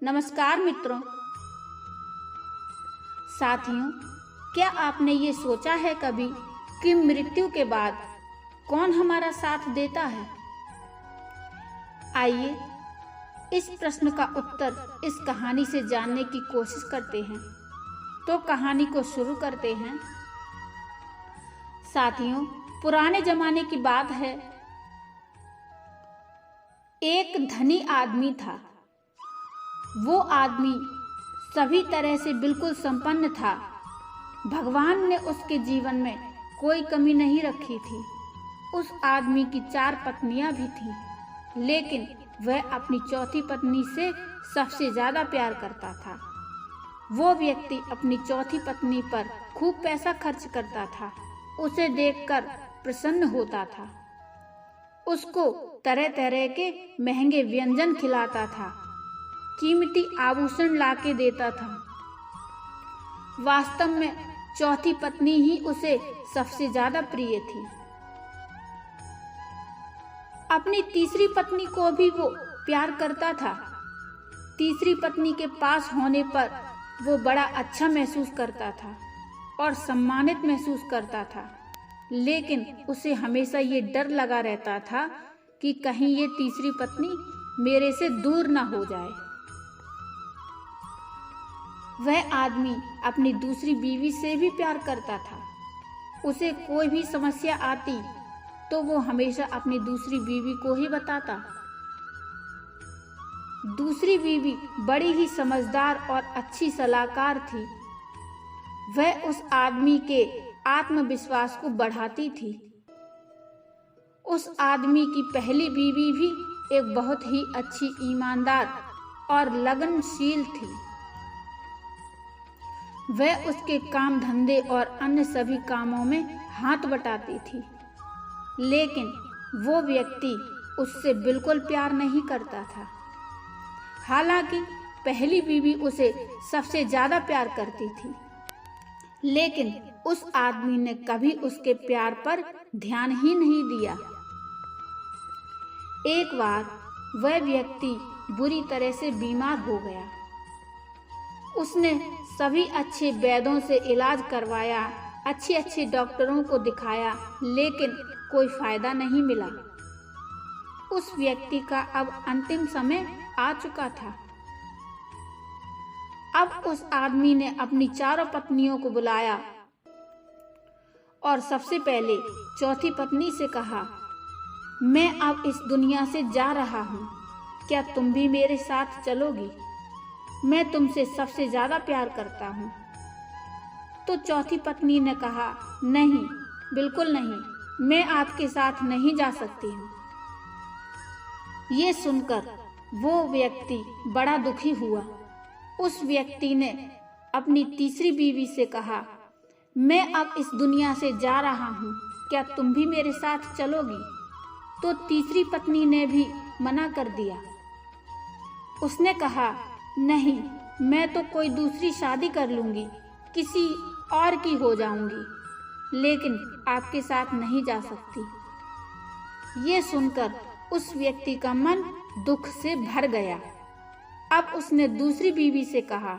नमस्कार मित्रों। साथियों, क्या आपने ये सोचा है कभी कि मृत्यु के बाद कौन हमारा साथ देता है? आइए इस प्रश्न का उत्तर इस कहानी से जानने की कोशिश करते हैं। तो कहानी को शुरू करते हैं। साथियों, पुराने जमाने की बात है। एक धनी आदमी था। वो आदमी सभी तरह से बिल्कुल संपन्न था। भगवान ने उसके जीवन में कोई कमी नहीं रखी थी। उस आदमी की 4 पत्नियां भी थीं, लेकिन वह अपनी चौथी पत्नी से सबसे ज्यादा प्यार करता था। वो व्यक्ति अपनी चौथी पत्नी पर खूब पैसा खर्च करता था। उसे देखकर प्रसन्न होता था। उसको तरह तरह के महंगे व्यंजन खिलाता था, कीमती आभूषण लाके देता था। वास्तव में चौथी पत्नी ही उसे सबसे ज्यादा प्रिय थी। अपनी तीसरी पत्नी को भी वो प्यार करता था। तीसरी पत्नी के पास होने पर वो बड़ा अच्छा महसूस करता था और सम्मानित महसूस करता था, लेकिन उसे हमेशा ये डर लगा रहता था कि कहीं ये तीसरी पत्नी मेरे से दूर ना हो जाए। वह आदमी अपनी दूसरी बीवी से भी प्यार करता था। उसे कोई भी समस्या आती तो वो हमेशा अपनी दूसरी बीवी को ही बताता। दूसरी बीवी बड़ी ही समझदार और अच्छी सलाहकार थी। वह उस आदमी के आत्मविश्वास को बढ़ाती थी। उस आदमी की पहली बीवी भी एक बहुत ही अच्छी, ईमानदार और लगनशील थी। वह उसके काम धंधे और अन्य सभी कामों में हाथ बटाती थी, लेकिन वो व्यक्ति उससे बिल्कुल प्यार नहीं करता था। हालांकि पहली बीवी उसे सबसे ज्यादा प्यार करती थी, लेकिन उस आदमी ने कभी उसके प्यार पर ध्यान ही नहीं दिया। एक बार वह व्यक्ति बुरी तरह से बीमार हो गया। उसने सभी अच्छे वैद्यों से इलाज करवाया, अच्छे डॉक्टरों को दिखाया, लेकिन कोई फायदा नहीं मिला। उस व्यक्ति का अब अंतिम समय आ चुका था। अब उस आदमी ने अपनी चारों पत्नियों को बुलाया और सबसे पहले चौथी पत्नी से कहा, मैं अब इस दुनिया से जा रहा हूँ, क्या तुम भी मेरे साथ चलोगी? मैं तुमसे सबसे ज्यादा प्यार करता हूँ। तो चौथी पत्नी ने कहा, नहीं, बिल्कुल नहीं, मैं आपके साथ नहीं जा सकती हूँ। ये सुनकर वो व्यक्ति बड़ा दुखी हुआ। उस व्यक्ति ने अपनी तीसरी बीवी से कहा, मैं अब इस दुनिया से जा रहा हूँ, क्या तुम भी मेरे साथ चलोगी? तो तीसरी पत्नी ने भी मना कर दिया। उसने कहा, नहीं, मैं तो कोई दूसरी शादी कर लूंगी, किसी और की हो जाऊंगी, लेकिन आपके साथ नहीं जा सकती। ये सुनकर उस व्यक्ति का मन दुख से भर गया। अब उसने दूसरी बीवी से कहा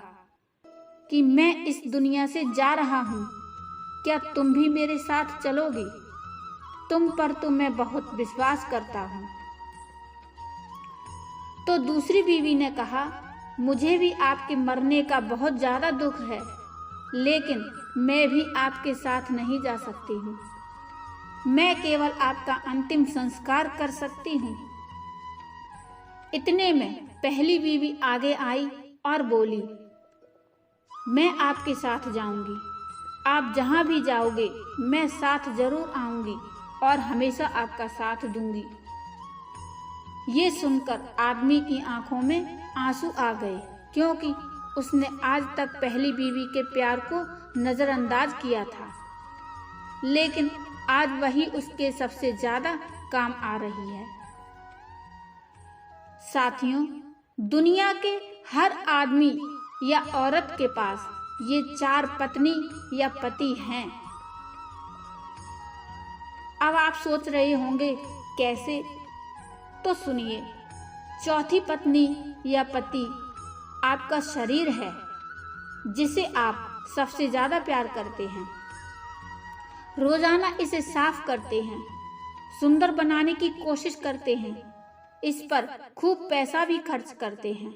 कि मैं इस दुनिया से जा रहा हूँ, क्या तुम भी मेरे साथ चलोगी? तुम पर तो मैं बहुत विश्वास करता हूँ। तो दूसरी बीवी ने कहा, मुझे भी आपके मरने का बहुत ज्यादा दुख है, लेकिन मैं भी आपके साथ नहीं जा सकती हूँ। मैं केवल आपका अंतिम संस्कार कर सकती हूँ। इतने में पहली बीवी आगे आई और बोली, मैं आपके साथ जाऊंगी। आप जहां भी जाओगे मैं साथ जरूर आऊंगी और हमेशा आपका साथ दूंगी। ये सुनकर आदमी की आंखों में आंसू आ गए, क्योंकि उसने आज तक पहली बीवी के प्यार को नजरअंदाज किया था, लेकिन आज वही उसके सबसे ज्यादा काम आ रही है। साथियों, दुनिया के हर आदमी या औरत के पास ये 4 पत्नी या पति हैं। अब आप सोच रहे होंगे कैसे? तो सुनिए। चौथी पत्नी या पति आपका शरीर है जिसे आप सबसे ज्यादा प्यार करते हैं। रोजाना इसे साफ करते हैं, सुंदर बनाने की कोशिश करते हैं, इस पर खूब पैसा भी खर्च करते हैं,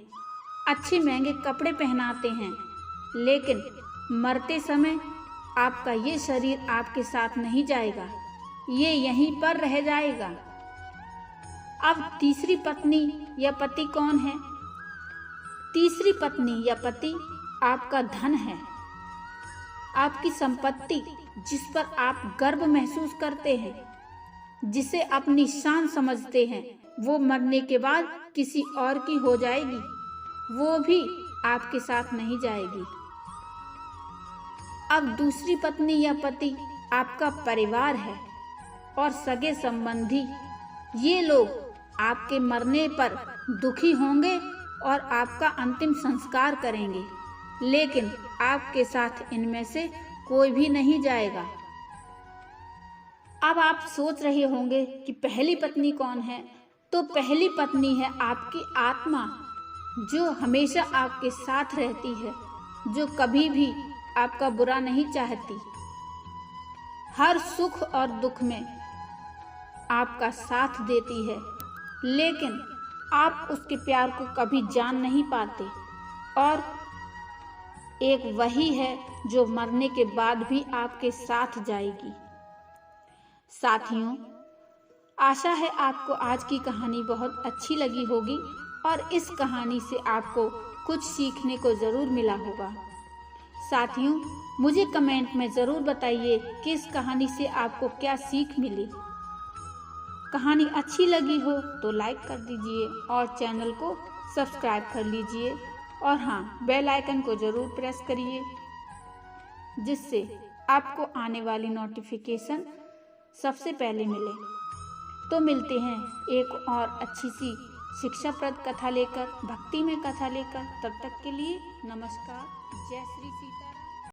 अच्छे महंगे कपड़े पहनाते हैं, लेकिन मरते समय आपका ये शरीर आपके साथ नहीं जाएगा, ये यहीं पर रह जाएगा। अब तीसरी पत्नी या पति कौन है? तीसरी पत्नी या पति आपका धन है, आपकी संपत्ति, जिस पर आप गर्व महसूस करते हैं, जिसे अपनी शान समझते हैं। वो मरने के बाद किसी और की हो जाएगी, वो भी आपके साथ नहीं जाएगी। अब दूसरी पत्नी या पति आपका परिवार है और सगे संबंधी। ये लोग आपके मरने पर दुखी होंगे और आपका अंतिम संस्कार करेंगे, लेकिन आपके साथ इनमें से कोई भी नहीं जाएगा। अब आप सोच रहे होंगे कि पहली पत्नी कौन है? तो पहली पत्नी है आपकी आत्मा, जो हमेशा आपके साथ रहती है, जो कभी भी आपका बुरा नहीं चाहती, हर सुख और दुख में आपका साथ देती है, लेकिन आप उसके प्यार को कभी जान नहीं पाते। और एक वही है जो मरने के बाद भी आपके साथ जाएगी। साथियों, आशा है आपको आज की कहानी बहुत अच्छी लगी होगी और इस कहानी से आपको कुछ सीखने को ज़रूर मिला होगा। साथियों, मुझे कमेंट में ज़रूर बताइए कि इस कहानी से आपको क्या सीख मिली। कहानी अच्छी लगी हो तो लाइक कर दीजिए और चैनल को सब्सक्राइब कर लीजिए, और हाँ, बेल आइकन को ज़रूर प्रेस करिए, जिससे आपको आने वाली नोटिफिकेशन सबसे पहले मिले। तो मिलते हैं एक और अच्छी सी शिक्षाप्रद कथा लेकर, भक्ति में कथा लेकर। तब तक के लिए नमस्कार। जय श्री सीता।